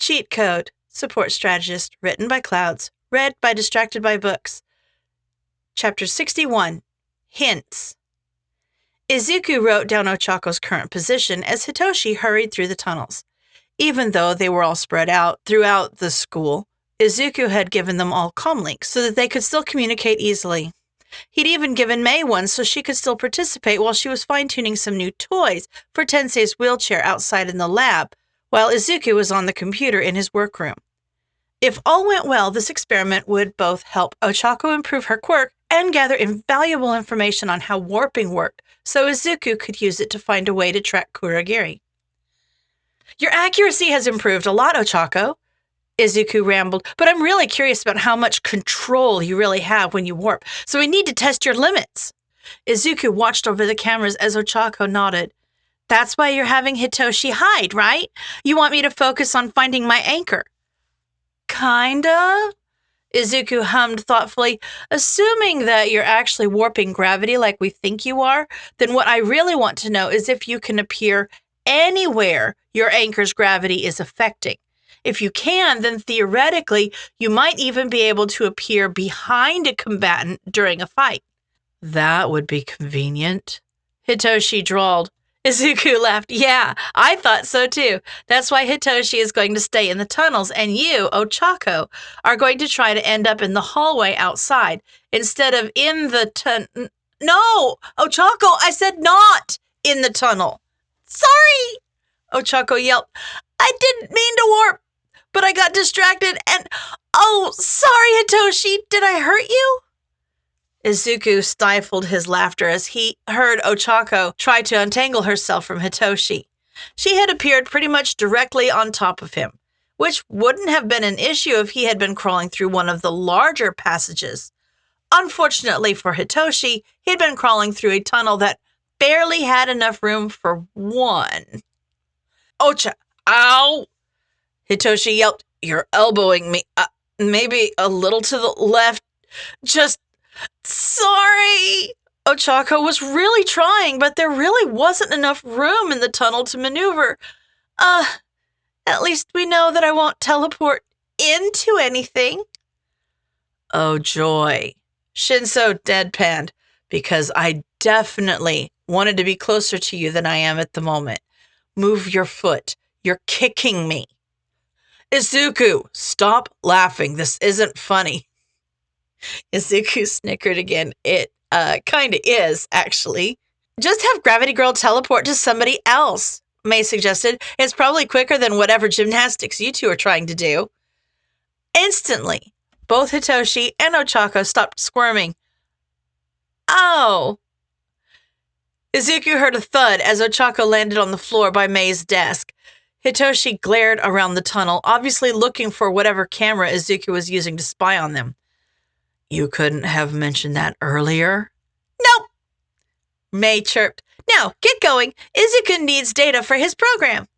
Cheat Code, Support Strategist, written by Clouds, read by Distracted by Books. Chapter 61, Hints. Izuku wrote down Ochako's current position as Hitoshi hurried through the tunnels. Even though they were all spread out throughout the school, Izuku had given them all comm links so that they could still communicate easily. He'd even given Mei one so she could still participate while she was fine-tuning some new toys for Tensei's wheelchair outside in the lab, while Izuku was on the computer in his workroom. If all went well, this experiment would both help Ochako improve her quirk and gather invaluable information on how warping worked, so Izuku could use it to find a way to track Kurogiri. Your accuracy has improved a lot, Ochako, Izuku rambled, but I'm really curious about how much control you really have when you warp, so we need to test your limits. Izuku watched over the cameras as Ochako nodded. That's why you're having Hitoshi hide, right? You want me to focus on finding my anchor. Kinda? Izuku hummed thoughtfully. Assuming that you're actually warping gravity like we think you are, then what I really want to know is if you can appear anywhere your anchor's gravity is affecting. If you can, then theoretically, you might even be able to appear behind a combatant during a fight. That would be convenient, Hitoshi drawled. Izuku laughed. Yeah, I thought so too. That's why Hitoshi is going to stay in the tunnels, and you, Ochako, are going to try to end up in the hallway outside instead of in the No, Ochako, I said not in the tunnel. Sorry, Ochako yelped. I didn't mean to warp, but I got distracted and... Oh, sorry, Hitoshi, did I hurt you? Izuku stifled his laughter as he heard Ochako try to untangle herself from Hitoshi. She had appeared pretty much directly on top of him, which wouldn't have been an issue if he had been crawling through one of the larger passages. Unfortunately for Hitoshi, he'd been crawling through a tunnel that barely had enough room for one. Ocha! Ow! Hitoshi yelped. You're elbowing me. Maybe a little to the left. Just... Sorry! Ochako was really trying, but there really wasn't enough room in the tunnel to maneuver. At least we know that I won't teleport into anything. Oh, joy. Shinso deadpanned, because I definitely wanted to be closer to you than I am at the moment. Move your foot. You're kicking me. Izuku, stop laughing. This isn't funny. Izuku snickered again. It kinda is, actually. Just have Gravity Girl teleport to somebody else, Mei suggested. It's probably quicker than whatever gymnastics you two are trying to do. Instantly, both Hitoshi and Ochako stopped squirming. Oh! Izuku heard a thud as Ochako landed on the floor by Mei's desk. Hitoshi glared around the tunnel, obviously looking for whatever camera Izuku was using to spy on them. You couldn't have mentioned that earlier? Nope, Mei chirped. Now, get going. Izuku needs data for his program.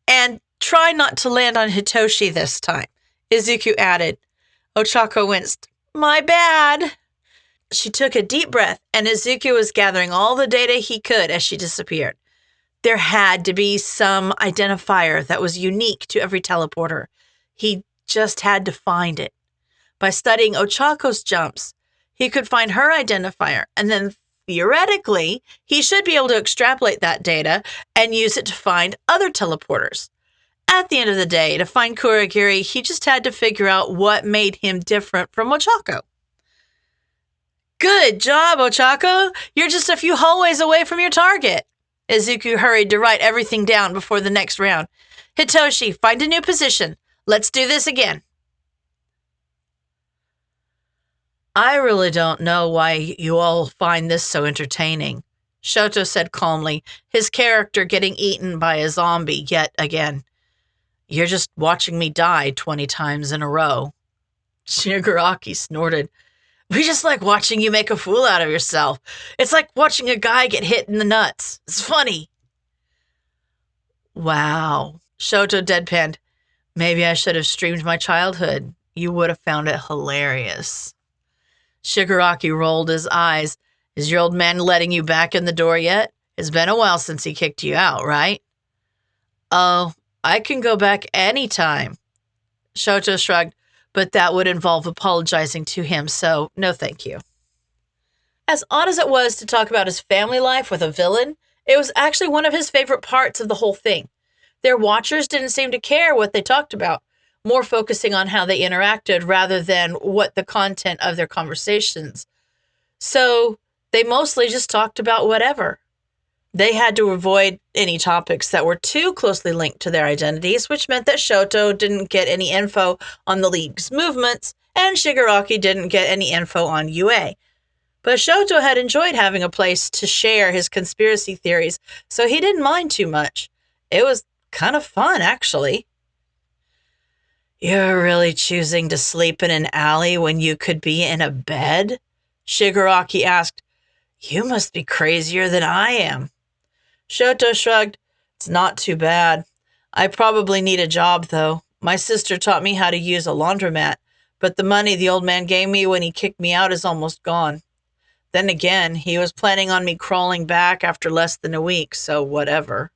And try not to land on Hitoshi this time, Izuku added. Ochako winced. My bad. She took a deep breath, and Izuku was gathering all the data he could as she disappeared. There had to be some identifier that was unique to every teleporter. He just had to find it. By studying Ochako's jumps, he could find her identifier, and then theoretically, he should be able to extrapolate that data and use it to find other teleporters. At the end of the day, to find Kurogiri, he just had to figure out what made him different from Ochako. Good job, Ochako! You're just a few hallways away from your target. Izuku hurried to write everything down before the next round. Hitoshi, find a new position. Let's do this again. I really don't know why you all find this so entertaining, Shoto said calmly, his character getting eaten by a zombie yet again. You're just watching me die 20 times in a row. Shigaraki snorted. We just like watching you make a fool out of yourself. It's like watching a guy get hit in the nuts. It's funny. Wow, Shoto deadpanned. Maybe I should have streamed my childhood. You would have found it hilarious. Shigaraki rolled his eyes. Is your old man letting you back in the door yet? It's been a while since he kicked you out, right? Oh, I can go back anytime. Shoto shrugged, but that would involve apologizing to him, so no thank you. As odd as it was to talk about his family life with a villain, it was actually one of his favorite parts of the whole thing. Their watchers didn't seem to care what they talked about, more focusing on how they interacted rather than what the content of their conversations. So they mostly just talked about whatever. They had to avoid any topics that were too closely linked to their identities, which meant that Shoto didn't get any info on the League's movements, and Shigaraki didn't get any info on UA. But Shoto had enjoyed having a place to share his conspiracy theories, so he didn't mind too much. It was kind of fun, actually. You're really choosing to sleep in an alley when you could be in a bed? Shigaraki asked. You must be crazier than I am. Shoto shrugged. It's not too bad. I probably need a job, though. My sister taught me how to use a laundromat, but the money the old man gave me when he kicked me out is almost gone. Then again, he was planning on me crawling back after less than a week, so whatever.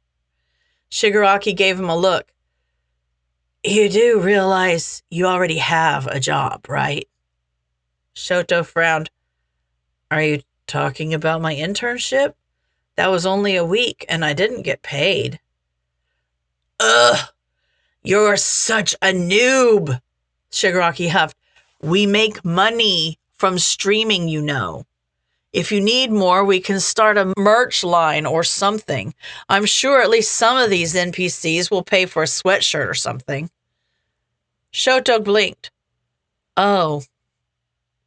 Shigaraki gave him a look. You do realize you already have a job, right? Shoto frowned. Are you talking about my internship? That was only a week, and I didn't get paid. Ugh, you're such a noob, Shigaraki huffed. We make money from streaming, you know. If you need more, we can start a merch line or something. I'm sure at least some of these NPCs will pay for a sweatshirt or something. Shoto blinked. Oh,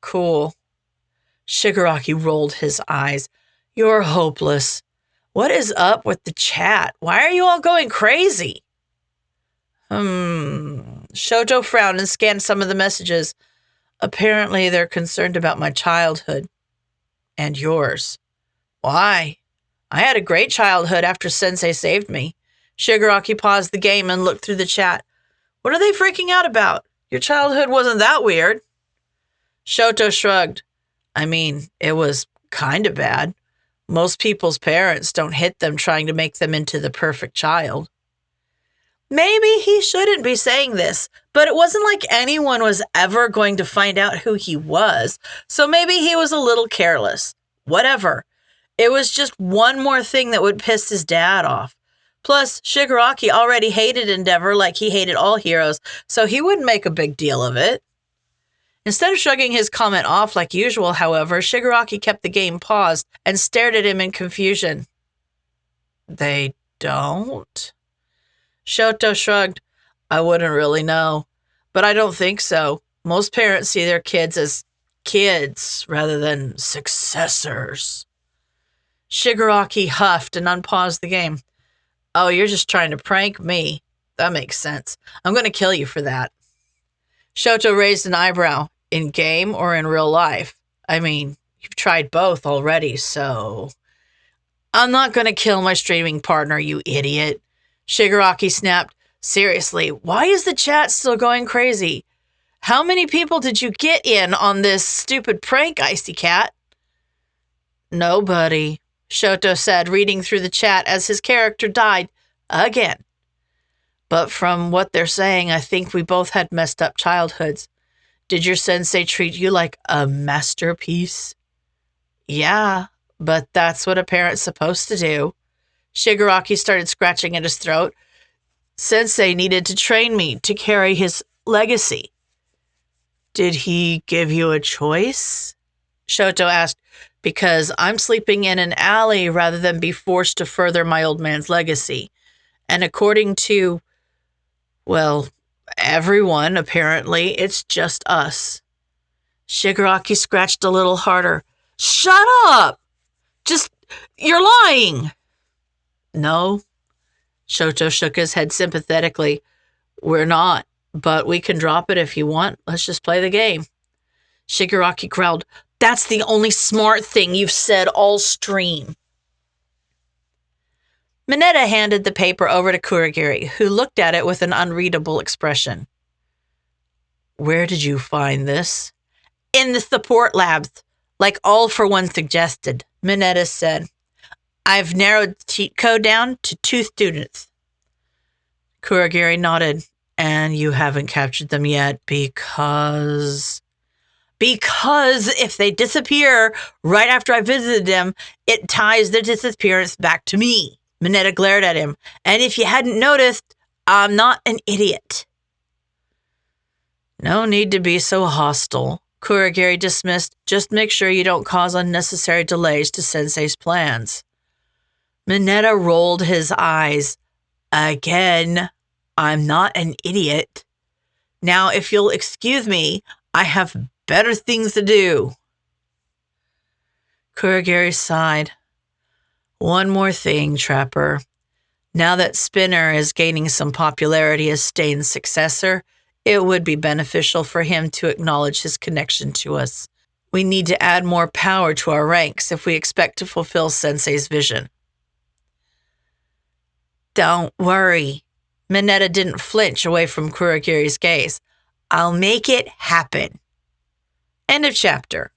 cool. Shigaraki rolled his eyes. You're hopeless. What is up with the chat? Why are you all going crazy? Shoto frowned and scanned some of the messages. Apparently, they're concerned about my childhood. And yours. Why? I had a great childhood after Sensei saved me. Shigaraki paused the game and looked through the chat. What are they freaking out about? Your childhood wasn't that weird. Shoto shrugged. I mean, it was kind of bad. Most people's parents don't hit them trying to make them into the perfect child. Maybe he shouldn't be saying this, but it wasn't like anyone was ever going to find out who he was, so maybe he was a little careless. Whatever. It was just one more thing that would piss his dad off. Plus, Shigaraki already hated Endeavor like he hated all heroes, so he wouldn't make a big deal of it. Instead of shrugging his comment off like usual, however, Shigaraki kept the game paused and stared at him in confusion. They don't? Shoto shrugged. I wouldn't really know, but I don't think so. Most parents see their kids as kids rather than successors. Shigaraki huffed and unpaused the game. Oh, you're just trying to prank me. That makes sense. I'm going to kill you for that. Shoto raised an eyebrow. In game or in real life? I mean, you've tried both already, so... I'm not going to kill my streaming partner, you idiot. Shigaraki snapped. Seriously, why is the chat still going crazy? How many people did you get in on this stupid prank, Icy Cat? Nobody, Shoto said, reading through the chat as his character died again. But from what they're saying, I think we both had messed up childhoods. Did your sensei treat you like a masterpiece? Yeah, but that's what a parent's supposed to do. Shigaraki started scratching at his throat. Sensei needed to train me to carry his legacy. Did he give you a choice? Shoto asked, because I'm sleeping in an alley rather than be forced to further my old man's legacy. And according to, well, everyone, apparently, it's just us. Shigaraki scratched a little harder. Shut up! You're lying! No. Shoto shook his head sympathetically. We're not, but we can drop it if you want. Let's just play the game. Shigaraki growled, That's the only smart thing you've said all stream. Mineta handed the paper over to Kurogiri, who looked at it with an unreadable expression. Where did you find this? In the support labs, like All for One suggested, Mineta said. I've narrowed the cheat code down to 2 students. Kurogiri nodded. And you haven't captured them yet because if they disappear right after I visited them, it ties their disappearance back to me. Mineta glared at him. And if you hadn't noticed, I'm not an idiot. No need to be so hostile, Kurogiri dismissed. Just make sure you don't cause unnecessary delays to Sensei's plans. Mineta rolled his eyes. Again, I'm not an idiot. Now, if you'll excuse me, I have better things to do. Kurogiri sighed. One more thing, Trapper. Now that Spinner is gaining some popularity as Stain's successor, it would be beneficial for him to acknowledge his connection to us. We need to add more power to our ranks if we expect to fulfill Sensei's vision. Don't worry. Mineta didn't flinch away from Kurogiri's gaze. I'll make it happen. End of chapter.